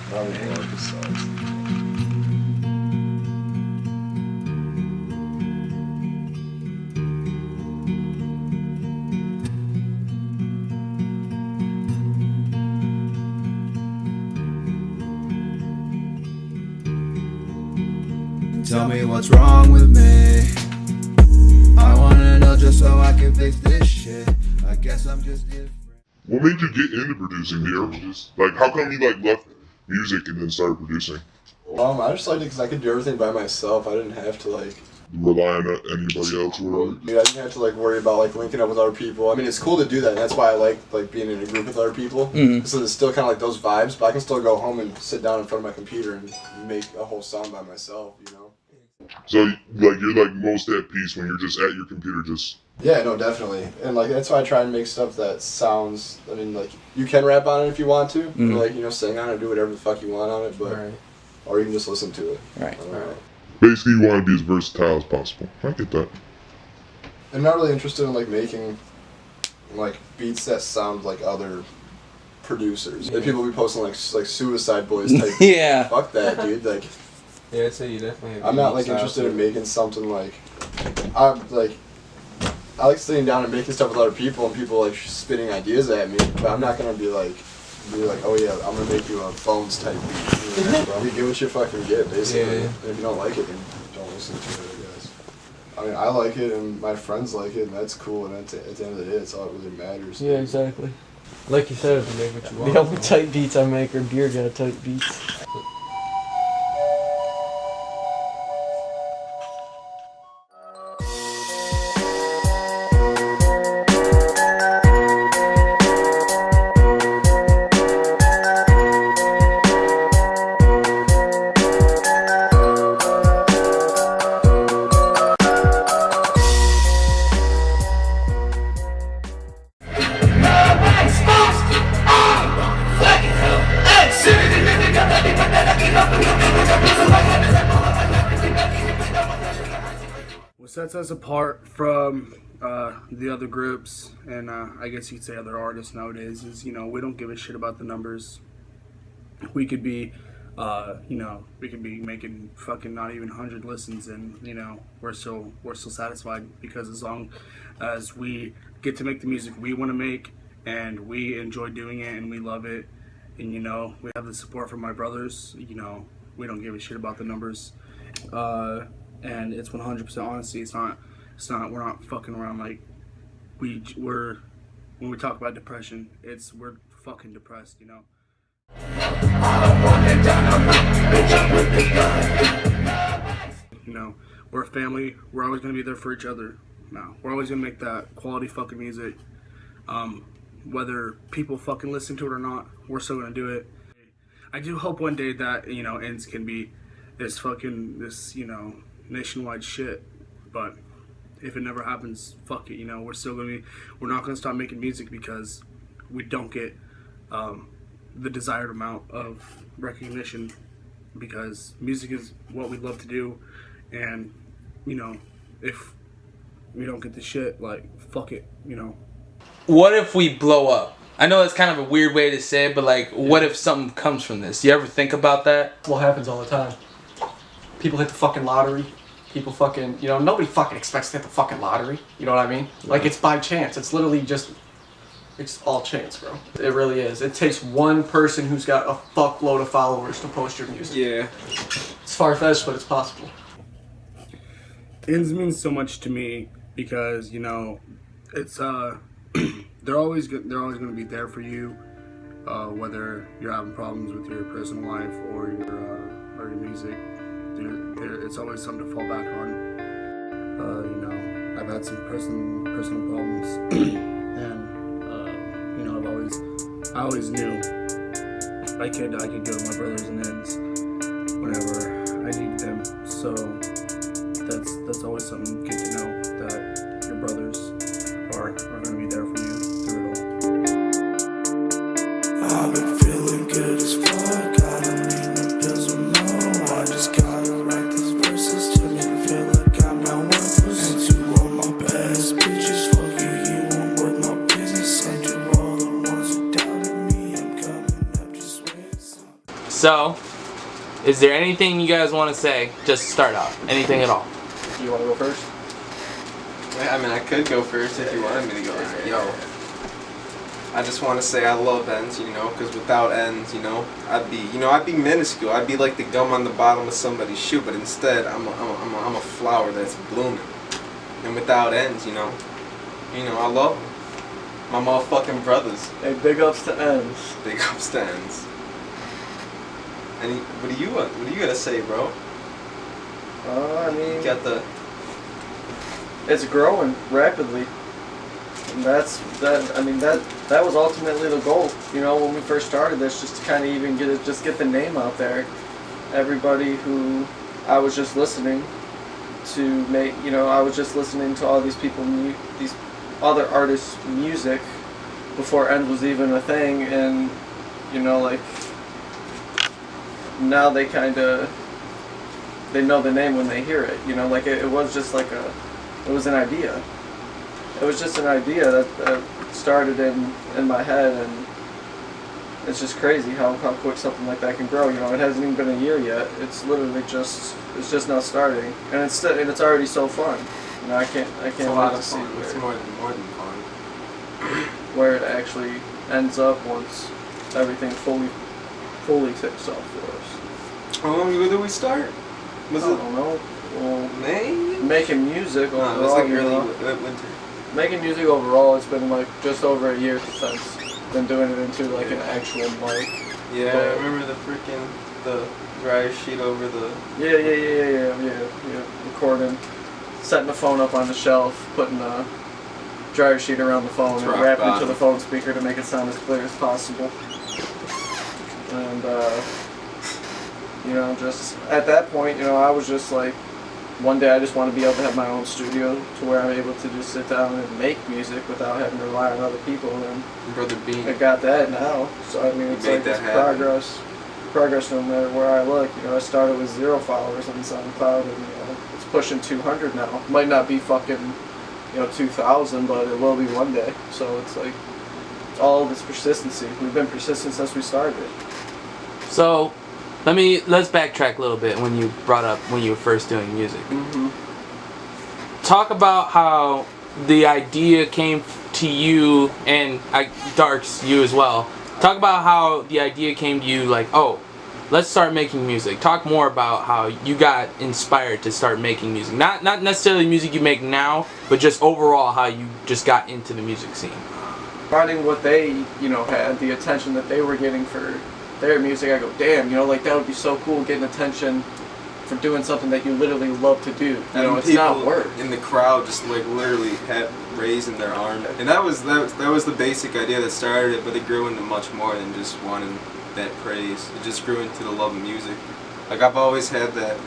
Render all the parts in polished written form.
Probably more besides. Tell me what's wrong with me. I wanna know just so I can fix this shit. I guess I'm just different. What made you get into producing, Dxrkz? Like, how come you like left music and then started producing? I just liked it because I could do everything by myself. I didn't have to like Rely on anybody else or whatever? I didn't have to like worry about like linking up with other people. I mean, it's cool to do that, and that's why I like being in a group with other people. So it's still kind of like those vibes, but I can still go home and sit down in front of my computer and make a whole song by myself, you know? So, like, you're like most at peace when you're just at your computer just... Yeah, no, definitely. And like, that's why I try and make stuff that sounds, I mean, like, you can rap on it if you want to, or like, you know, sing on it, do whatever the fuck you want on it, but, or you can just listen to it. Right. Basically, you want to be as versatile as possible. I get that. I'm not really interested in like making like beats that sound like other producers. Like, people be posting like Suicide Boys type. Yeah. Fuck that, dude. Like, yeah, I'd say you definitely. I'm not like interested in making something like. I like sitting down and making stuff with other people and people like spitting ideas at me, but I'm not gonna be like, oh yeah, I'm gonna make you a Bones type beat. You know? You get what you fucking get, basically. Yeah. And if you don't like it, then don't listen to it, I guess. I mean, I like it and my friends like it, and that's cool. And at the end of the day, that's all that really matters. Yeah, exactly. Like you said, you make what you want. The only type beats I make are Deergod type beats. What sets us apart from the other groups, and I guess you'd say other artists nowadays, is, you know, we don't give a shit about the numbers. We could be, you know, we could be making fucking not even 100 listens, and, you know, we're still satisfied, because as long as we get to make the music we want to make, and we enjoy doing it, and we love it, and, you know, we have the support from my brothers, you know, we don't give a shit about the numbers. And it's 100% honesty. It's not. We're not fucking around. Like, we're when we talk about depression, we're fucking depressed, you know. You know, we're a family. We're always gonna be there for each other. No, we're always gonna make that quality fucking music. Whether people fucking listen to it or not, we're still gonna do it. I do hope one day that, you know, ends can be this, you know, nationwide shit, but if it never happens, fuck it, you know, we're not gonna stop making music because we don't get the desired amount of recognition, because music is what we love to do, and, you know, if we don't get the shit, like, fuck it, you know. What if we blow up? I know that's kind of a weird way to say it, but like, what if something comes from this? You ever think about that? What happens all the time? People hit the fucking lottery. People fucking, you know, nobody fucking expects to hit the fucking lottery. You know what I mean? Like, it's by chance. It's literally just, it's all chance, bro. It really is. It takes one person who's got a fuckload of followers to post your music. Yeah. It's far-fetched, but it's possible. Ends means so much to me because, you know, it's they're always going to be there for you, whether you're having problems with your personal life or your music. It's always something to fall back on. You know, I've had some personal problems, and you know, I always knew I could go to my brothers and ends whenever I needed them. So that's always something good to know, that your brothers are going to be there for you through it all. I've been feeling good as fuck. I don't need no pills or no. I just gotta write these verses to make me feel like I'm not worthless. And to all my best bitches, fuck you, you won't worth my business. And to all the ones who doubted me, I'm coming up just waiting. So, is there anything you guys want to say? Just to start off. Anything at all? You want to go first? I mean, I could go first if you wanted me to go. Yo, I just want to say I love ends, you know, because without ends, you know, I'd be minuscule. I'd be like the gum on the bottom of somebody's shoe, but instead, I'm a flower that's blooming. And without ends, you know, I love them. My motherfucking brothers. Hey, big ups to ends. Big ups to ends. And what do you gotta say, bro? I mean, You got the. it's growing rapidly. And that was ultimately the goal, you know, when we first started this, just to kind of even get the name out there. Everybody who I was just listening to make, you know, I was just listening to all these people, these other artists' music before End was even a thing, and, you know, like, now they know the name when they hear it, you know, like it was just like it was an idea. It was just an idea that started in my head, and it's just crazy how quick something like that can grow. You know, it hasn't even been a year yet. It's literally just now starting, and it's already so fun. You know, I can't It's a wait lot to of see fun. It's more than fun. where it actually ends up once everything fully takes off for us. How long ago did we start? Was I it don't know. Well, May? making music overall, No, it was like you early know? winter. Making music overall, it's been like just over a year since been doing it into like an actual mic. Yeah, But- I remember the dryer sheet over the. Yeah. Recording, setting the phone up on the shelf, putting a dryer sheet around the phone, and Rock wrapping it to bottom. the phone speaker to make it sound as clear as possible. And you know, just at that point, you know, I was just like, one day I just want to be able to have my own studio to where I'm able to just sit down and make music without having to rely on other people, and Brother Bean. I got that now. So I mean, it's made like that it's happen. progress no matter where I look. You know, I started with 0 followers on SoundCloud, and you know, it's pushing 200 now. Might not be fucking, you know, 2,000, but it will be one day. So it's like, it's all this persistency. We've been persistent since we started. So, let's backtrack a little bit when you brought up when you were first doing music. Mm-hmm. Talk about how the idea came to you, and Dxrkz, you as well. Talk about how the idea came to you, like, oh, let's start making music. Talk more about how you got inspired to start making music. Not necessarily music you make now, but just overall how you just got into the music scene. Finding what they, you know, had, the attention that they were getting for their music, I go, damn, you know, like that would be so cool, getting attention for doing something that you literally love to do. You know, it's not people work. in the crowd just like literally had raising their arm, and that was the basic idea that started it, but it grew into much more than just wanting that praise. It just grew into the love of music. Like I've always had that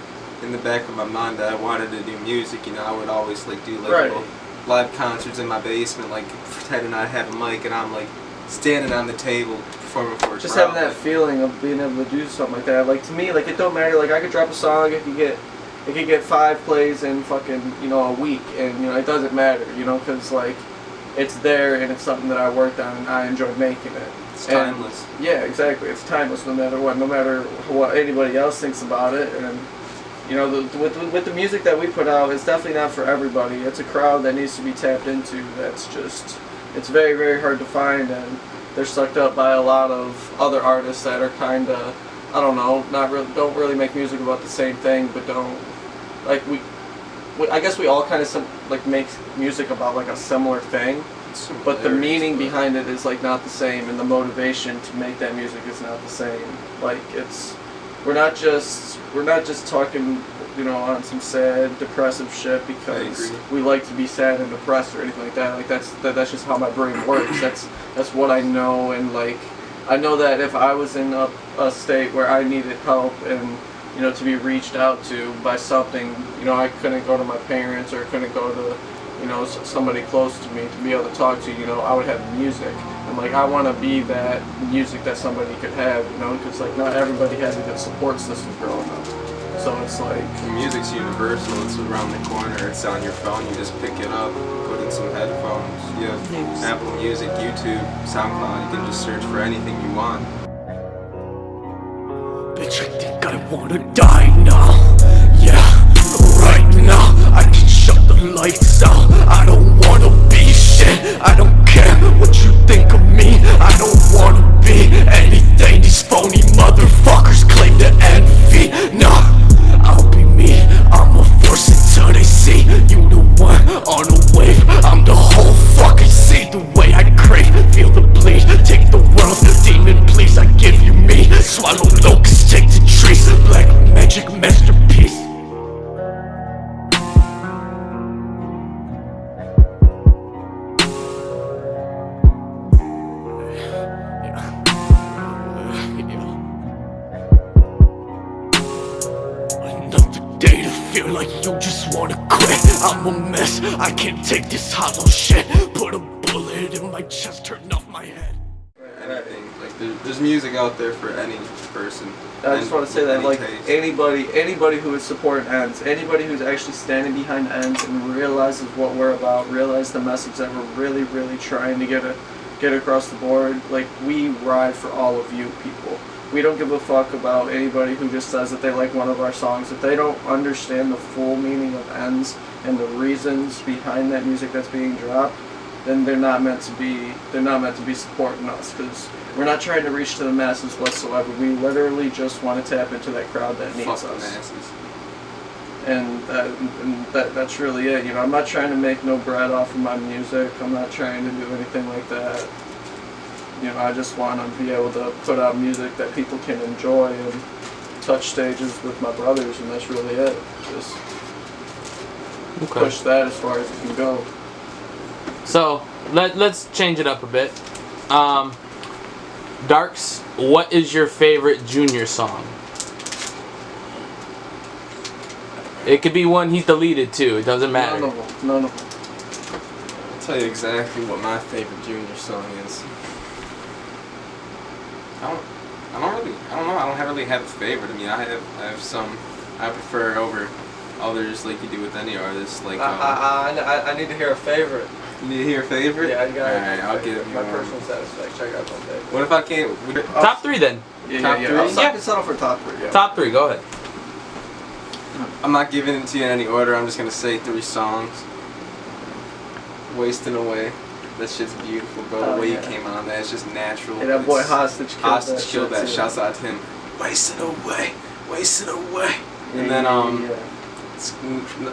in the back of my mind that I wanted to do music. You know, I would always like do like Right. little live concerts in my basement, like pretending I have a mic and I'm like standing on the table performing for a Just crowd. having that feeling of being able to do something like that. Like to me, like it don't matter. Like I could drop a song, it could get 5 plays in fucking, you know, a week, and you know it doesn't matter, you know, because like it's there and it's something that I worked on and I enjoyed making it. It's And, timeless. yeah, exactly. It's timeless no matter what, no matter what anybody else thinks about it. And you know, with the music that we put out, it's definitely not for everybody. It's a crowd that needs to be tapped into. That's just, it's very, very hard to find, and they're sucked up by a lot of other artists that are kind of, I don't know, don't really make music about the same thing, but don't, like I guess we all kind of like make music about like a similar thing, but the meaning behind it is like not the same, and the motivation to make that music is not the same. Like we're not just talking, you know, on some sad, depressive shit because we like to be sad and depressed or anything like that. Like that's just how my brain works. That's what I know, and like I know that if I was in a state where I needed help and, you know, to be reached out to by something, you know, I couldn't go to my parents or couldn't go to, you know, somebody close to me to be able to talk to, you know, I would have music. And like I want to be that music that somebody could have, you know, because like not everybody has a good support system growing up. So it's like, The music's universal. It's around the corner. It's on your phone. You just pick it up, put in some headphones. You have Apple Music, YouTube, SoundCloud. You can just search for anything you want. I wanna die now. Yeah, right now I can shut the lights out. I don't wanna be shit. I don't care what you think of me. I don't wanna be anything these phony motherfuckers claim to envy. Nah, I'll be me. I'm a force until they see you the one on a wave. I'm the whole fucking sea. The way I crave, feel the bleed. Take the world, demon please. I give you me. Swallow locusts, take the trees. Black magic masterpiece. Another day to feel like you just wanna quit. I'm a mess, I can't take this hollow shit. Put a bullet in my chest, turn off my head. Anything. Like there's music out there for any person. I just want to say that, any like, taste. anybody who is supporting ends, anybody who's actually standing behind ends and realizes what we're about, realize the message that we're really, really trying to get across the board. Like, we ride for all of you people. We don't give a fuck about anybody who just says that they like one of our songs. If they don't understand the full meaning of ends and the reasons behind that music that's being dropped, then they're not meant to be supporting us, because we're not trying to reach to the masses whatsoever. We literally just want to tap into that crowd that needs Fuck the us. masses. And that's really it. You know, I'm not trying to make no bread off of my music. I'm not trying to do anything like that. You know, I just want to be able to put out music that people can enjoy and touch stages with my brothers, and that's really it. Just push that as far as it can go. So let's change it up a bit. Dxrkz, what is your favorite Junior song? It could be one he's deleted too. It doesn't matter. None of them. I'll tell you exactly what my favorite Junior song is. I don't really have a favorite. I mean, I have some I prefer over others, like you do with any artist. Like I need to hear a favorite. You need to hear a favorite? Yeah, I got it. Alright, I'll give you my one. personal satisfaction. I got one favorite. What if I can't? Top three then. Top three? I can settle for top three. Yeah. Top three. Go ahead. I'm not giving it to you in any order. I'm just gonna say 3 songs. Wasting Away. That shit's beautiful, bro. The way you came on that, it's just natural. And that boy Hostage killed that. Shouts out to him. Wasting Away. Wasting Away. And then it's,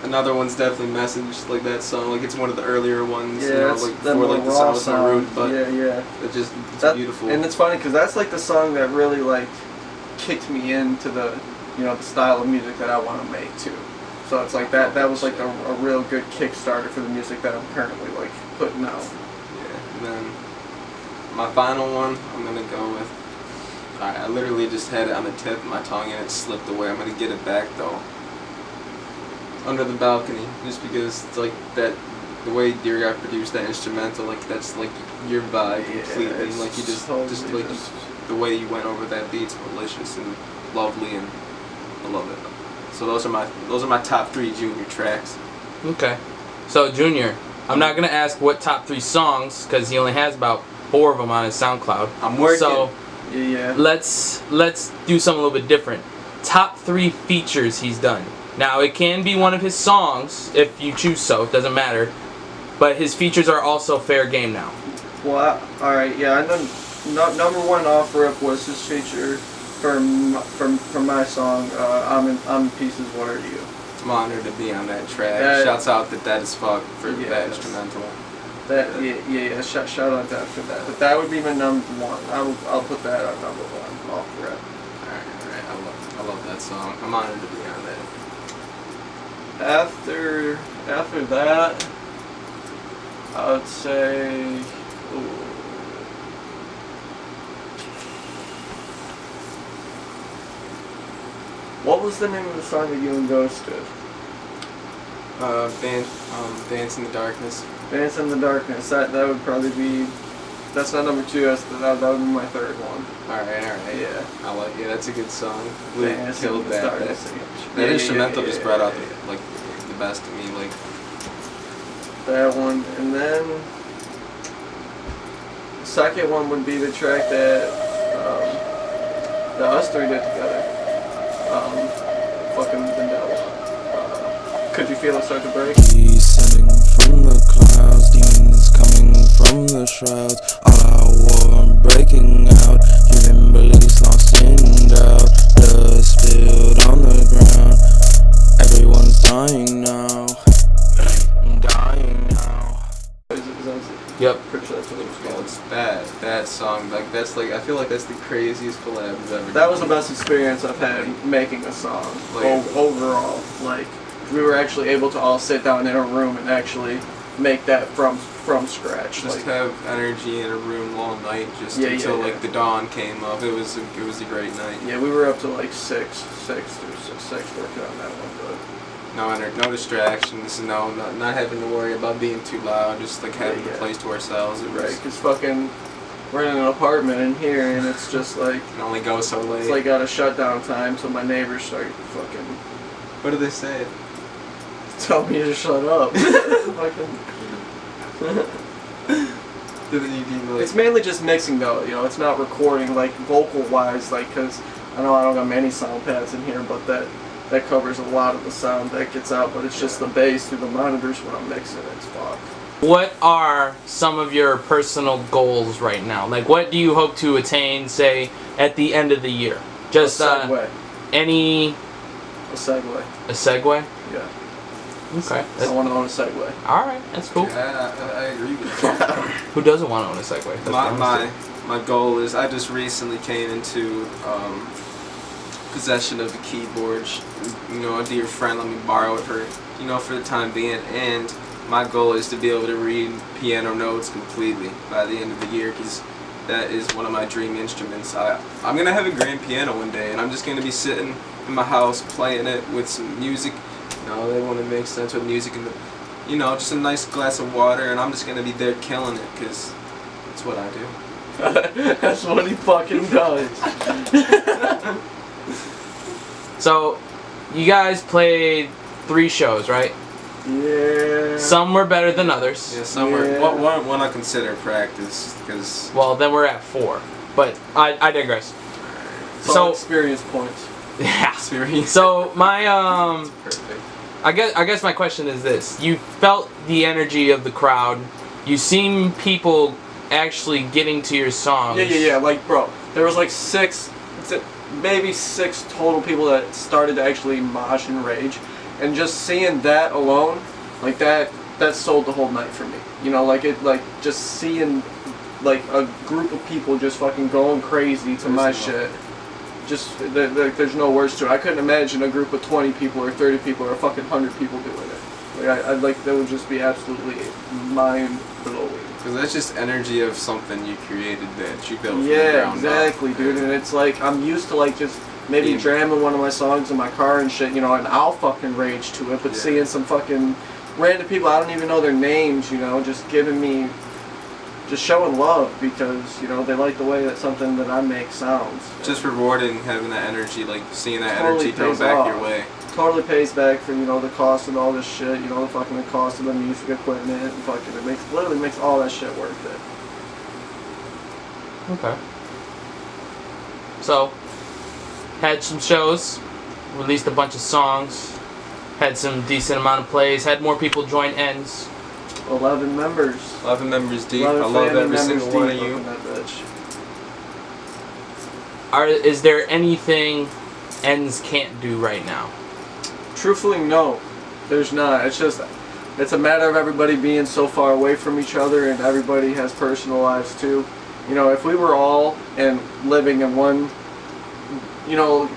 another one's definitely Message, like that song. Like it's one of the earlier ones. Yeah, you know, it's like that before like the raw song was song. root, but it's beautiful. And it's funny because that's like the song that really like kicked me into the, you know, the style of music that I want to make too. So it's like that was like a real good Kickstarter for the music that I'm currently like putting out. Yeah, and then my final one, I'm gonna go with. Alright, I literally just had it on the tip of my tongue and it slipped away. I'm gonna get it back though. Under the Balcony, just because it's like that, the way Deergod produced that instrumental, like that's like your vibe completely. Like you just like the way you went over that beat's malicious and lovely, and I love it. So those are my top 3 Junior tracks. Okay. So Junior, I'm not gonna ask what top 3 songs because he only has about 4 of them on his SoundCloud. I'm working. So yeah. let's do something a little bit different. Top 3 features he's done. Now it can be one of his songs if you choose so. It doesn't matter. But his features are also fair game now. Well, alright, yeah. I know number 1 off rip was his feature from my song. I'm in Pieces. What are you? I'm honored to be on that track. Shouts out to Deadasfuc for that instrumental. Shout out that for that. But that would be my number 1. I'll put that on number 1 off rip. Alright. I love that song. I'm honored to be on that. After that, I would say. What was the name of the song that you and Ghost did? Dance in the Darkness. Dance in the Darkness. That would probably be. That's not number 2. That would be my 3rd one. Alright. Yeah. That's a good song. We Dance killed in the that. Darkness. That instrumental just brought out the best of me. Like that one, and then the second one would be the track that us 3 did together. fucking vanilla. Could you feel it start to break? Descending from the clouds, demons coming from the shrouds. All out war, I'm breaking out. Human beliefs lost in doubt. Blood spilled on the ground. Everyone's dying now. Dying now. Yep. Pretty sure that's what it was Well, called. it's bad song. Like that's like I feel like that's the craziest collab we've ever. That was the done. best experience I've had making a song. Like- Overall, like we were actually able to all sit down in a room and actually make that from scratch. Just Like, have energy in a room all night, just Yeah, until yeah, like yeah. the dawn came up. It was a great night. yeah, we were up to like 6 working on that one, but. No distractions. Not having to worry about being too loud. Just like having Yeah. the place to ourselves. It was, Right, because fucking, we're in an apartment in here, and it's just like, Can only go so late. it's like at a shutdown time, so my neighbors start fucking What do they say? tell me to shut up. Fucking. It's mainly just mixing though, you know, it's not recording, like, vocal-wise, like, because I know I don't got many sound pads in here, but that covers a lot of the sound that gets out, but it's just the bass through the monitors when I'm mixing it, it's fuck. What are some of your personal goals right now? Like, what do you hope to attain, say, at the end of the year? Just a segue. any... A segue. A segue? Yeah. Okay. I want to own a Segway. Alright, that's cool. I agree with you. Who doesn't want to own a Segway? That's My goal is I just recently came into possession of the keyboard. You know, a dear friend let me borrow it for the time being, and my goal is to be able to read piano notes completely by the end of the year, because that is one of my dream instruments. I'm gonna have a grand piano one day, and I'm just gonna be sitting in my house playing it with some music. They want to make sense with music and just a nice glass of water, and I'm just gonna be there killing it, because that's what I do. That's what he fucking does. So, you guys played 3 shows, right? Yeah. Some were better than others. Yeah, somewhere. Yeah. One I consider practice, because Well, then we're at 4. But I digress. It's all experience points. Yeah. experience. So my Perfect. I guess my question is this: you felt the energy of the crowd. You seen people actually getting to your songs. Yeah. Like, bro, there was like maybe 6 total people that started to actually mosh and rage, and just seeing that alone, like that sold the whole night for me. You know, like just seeing like a group of people just fucking going crazy to my shit. Just there's no words to it. I couldn't imagine a group of 20 people or 30 people or a fucking 100 people doing it. Like that would just be absolutely mind blowing. Because that's just energy of something you created that you built. Yeah, exactly, dude. And it's like I'm used to like just maybe jamming one of my songs in my car and shit, and I'll fucking rage to it. But seeing some fucking random people I don't even know their names, just giving me. Just showing love because, they like the way that something that I make sounds. Just rewarding having that energy, like seeing that Totally energy come pays back off. your way. Totally pays back for, the cost of all this shit, the fucking cost of the music equipment and fucking, literally makes all that shit worth it. Okay. So, had some shows, released a bunch of songs, had some decent amount of plays, had more people join ends. 11 members. 11 members deep. 11 I love family every single members one of deep you. up in that bitch. Is there anything ends can't do right now? Truthfully, no. There's not. It's a matter of everybody being so far away from each other, and everybody has personal lives too. If we were all living in one,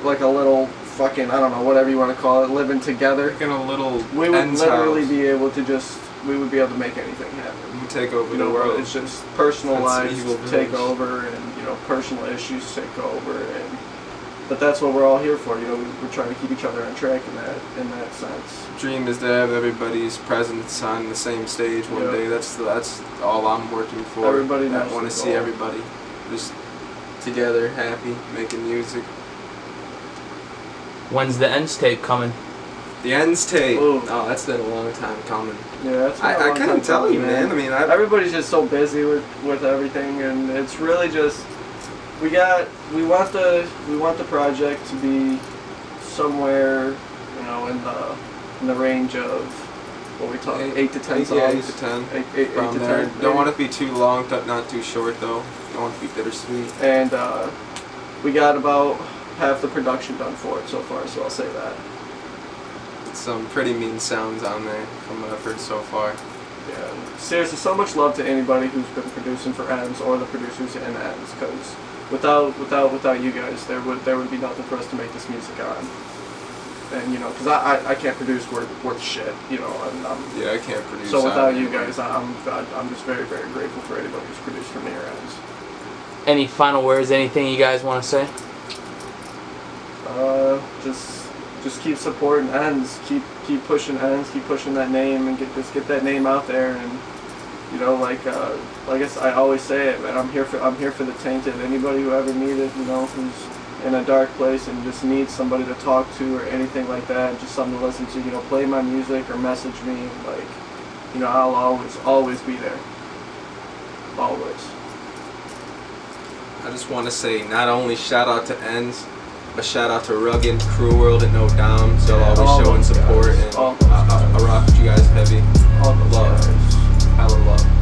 like a little fucking, I don't know, whatever you want to call it, living together, Like in a little we would ends literally house. be able to we would be able to make anything happen. You take over the world. It's just personal That's lives evil take village. over, and personal issues take over, but that's what we're all here for. We're trying to keep each other on track in that sense. Dream is to have everybody's presence on the same stage one Yep. day. That's all I'm working for. Everybody I knows want the to see goal. everybody just together, happy, making music. When's the ends tape coming? The ends tape. Ooh. Oh, that's been a long time coming. Yeah, that's been a I long couldn't time tell coming, you, man. I mean, everybody's just so busy with everything, and it's really just we want the project to be somewhere, you know, in the range of what we talk 8 to 10 songs. Yeah, 8 to 10. 8 From to there. 10. Don't want it to be too long, but not too short though. Don't want it to be bittersweet. And we got about half the production done for it so far, so I'll say that. Some pretty mean sounds on there from what I've heard so far. Yeah, seriously, so much love to anybody who's been producing for Ends or the producers in Ends, because without you guys, there would be nothing for us to make this music on. And you know, because I can't produce worth shit, you know. And, yeah, I can't produce. So without you guys, I'm just very grateful for anybody who's produced for me or Ends. Any final words? Anything you guys want to say? Just keep supporting Ends, keep pushing Ends, keep pushing that name, and get that name out there. And you know, like I guess I always say it, man. I'm here for the tainted. Anybody who ever needed, you know, who's in a dark place and just needs somebody to talk to or anything like that, just something to listen to. You know, play my music or message me. Like, you know, I'll always be there. Always. I just want to say not only shout out to Ends, but shout out to Rugged, Crew World, and No Dom. So Yeah, always showing support, guys. and I rock with you guys heavy. All those Love. guys. Hella love.